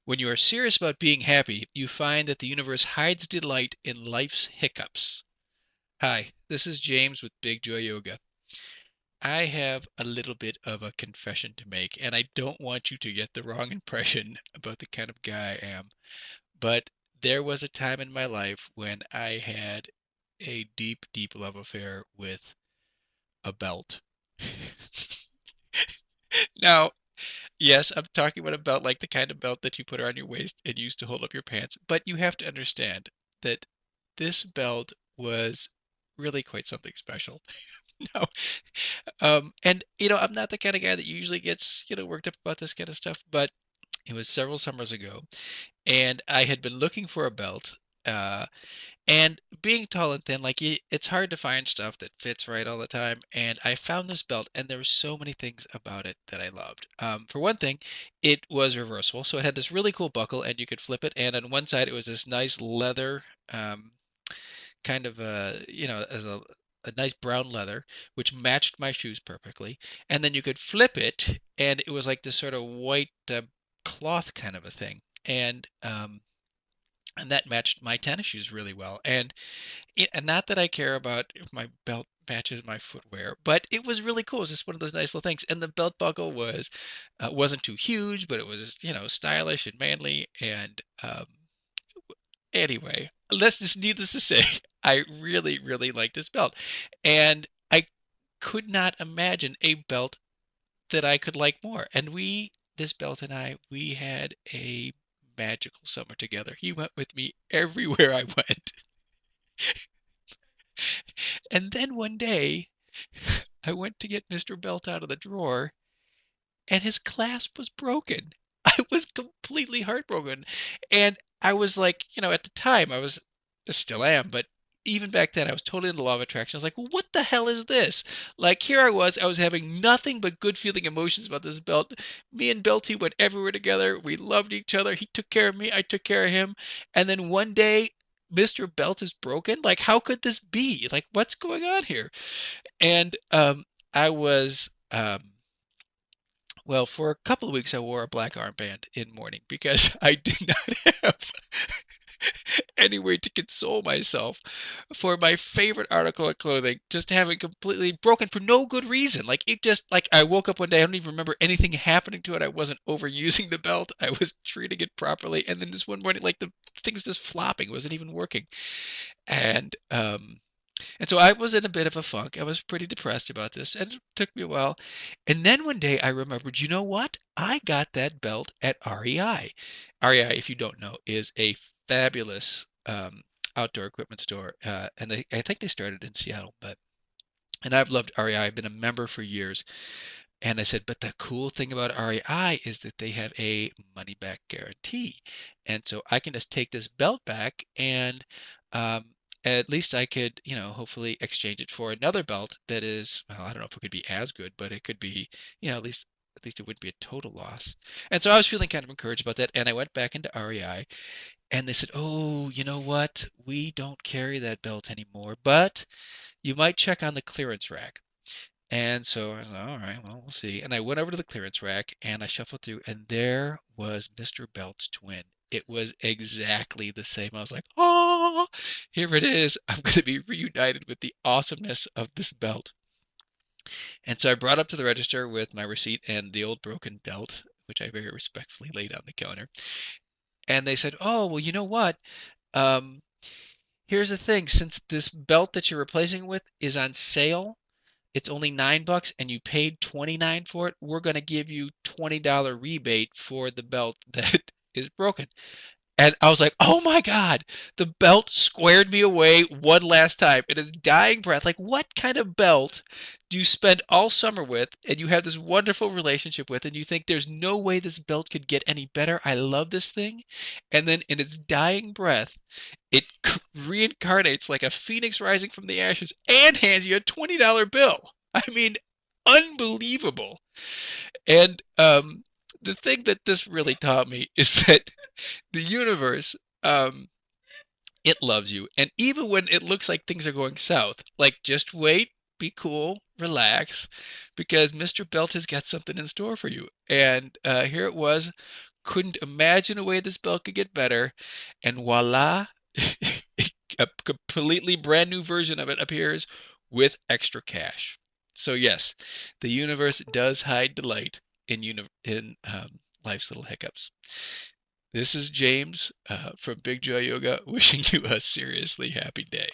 When you are serious about being happy, you find that the universe hides delight in life's hiccups. Hi, this is James with BJY Yoga. I have a little bit of a confession to make, and I don't want you to get the wrong impression about the kind of guy I am. But there was a time in my life when I had a deep, deep love affair with a belt. Now, yes, I'm talking about a belt like the kind of belt that you put around your waist and use to hold up your pants. But you have to understand that this belt was really quite something special. No. And I'm not the kind of guy that usually gets, worked up about this kind of stuff, but it was several summers ago, and I had been looking for a belt. Uh, and being tall and thin, like it's hard to find stuff that fits right all the time. And I found this belt, and there were so many things about it that I loved. For one thing, it was reversible, so it had this really cool buckle, and you could flip it. And on one side, it was this nice leather, kind of as a nice brown leather, which matched my shoes perfectly. And then you could flip it, and it was like this sort of white cloth kind of a thing. And that matched my tennis shoes really well. And not that I care about if my belt matches my footwear, but it was really cool. It was just one of those nice little things. And the belt buckle wasn't too huge, but it was stylish and manly. And anyway, let's just needless to say, I really really like this belt, and I could not imagine a belt that I could like more. And this belt and we had a magical summer together. He went with me everywhere I went. And then one day, I went to get Mr. Belt out of the drawer, and his clasp was broken. I was completely heartbroken. And I was like, at the time, I still am, but even back then, I was totally in the law of attraction. I was like, well, what the hell is this? Like, here I was having nothing but good feeling emotions about this belt. Me and Belty went everywhere together. We loved each other. He took care of me. I took care of him. And then one day, Mr. Belt is broken. Like, how could this be? Like, what's going on here? And I was well, for a couple of weeks, I wore a black armband in mourning because I did not have any way to console myself for my favorite article of clothing just having completely broken for no good reason. Like it just like I woke up one day, I don't even remember anything happening to it. I wasn't overusing the belt. I was treating it properly. And then this one morning, like the thing was just flopping. It wasn't even working. And and so I was in a bit of a funk. I was pretty depressed about this, and it took me a while. And then one day I remembered, you know what? I got that belt at REI. REI, if you don't know, is a fabulous outdoor equipment store, and I think they started in Seattle, and I've loved REI. I've been a member for years. And I said, but the cool thing about REI is that they have a money back guarantee. And so I can just take this belt back and at least I could, hopefully exchange it for another belt that is, well, I don't know if it could be as good, but it could be, at least it wouldn't be a total loss. And so I was feeling kind of encouraged about that. And I went back into REI and they said, oh, you know what? We don't carry that belt anymore, but you might check on the clearance rack. And so I was like, all right, well, we'll see. And I went over to the clearance rack and I shuffled through, and there was Mr. Belt's twin. It was exactly the same. I was like, oh, here it is. I'm going to be reunited with the awesomeness of this belt. And so I brought up to the register with my receipt and the old broken belt, which I very respectfully laid on the counter. And they said, oh, well, you know what? Um, Here's the thing. Since this belt that you're replacing with is on sale, it's only $9 and you paid 29 for it, we're going to give you $20 rebate for the belt that is broken. And I was like, oh my God, the belt squared me away one last time in his dying breath. Like, what kind of belt do you spend all summer with and you have this wonderful relationship with, and you think there's no way this belt could get any better? I love this thing. And then in its dying breath, it reincarnates like a phoenix rising from the ashes and hands you a $20 bill. I mean, unbelievable. And the thing that this really taught me is that the universe, um, it loves you. And even when it looks like things are going south, like just wait, be cool, relax, because Mr. Belt has got something in store for you. And here it was, couldn't imagine a way this belt could get better, and voila, a completely brand new version of it appears with extra cash. So yes, the universe does hide delight in life's little hiccups. This is James from Big Joy Yoga wishing you a seriously happy day.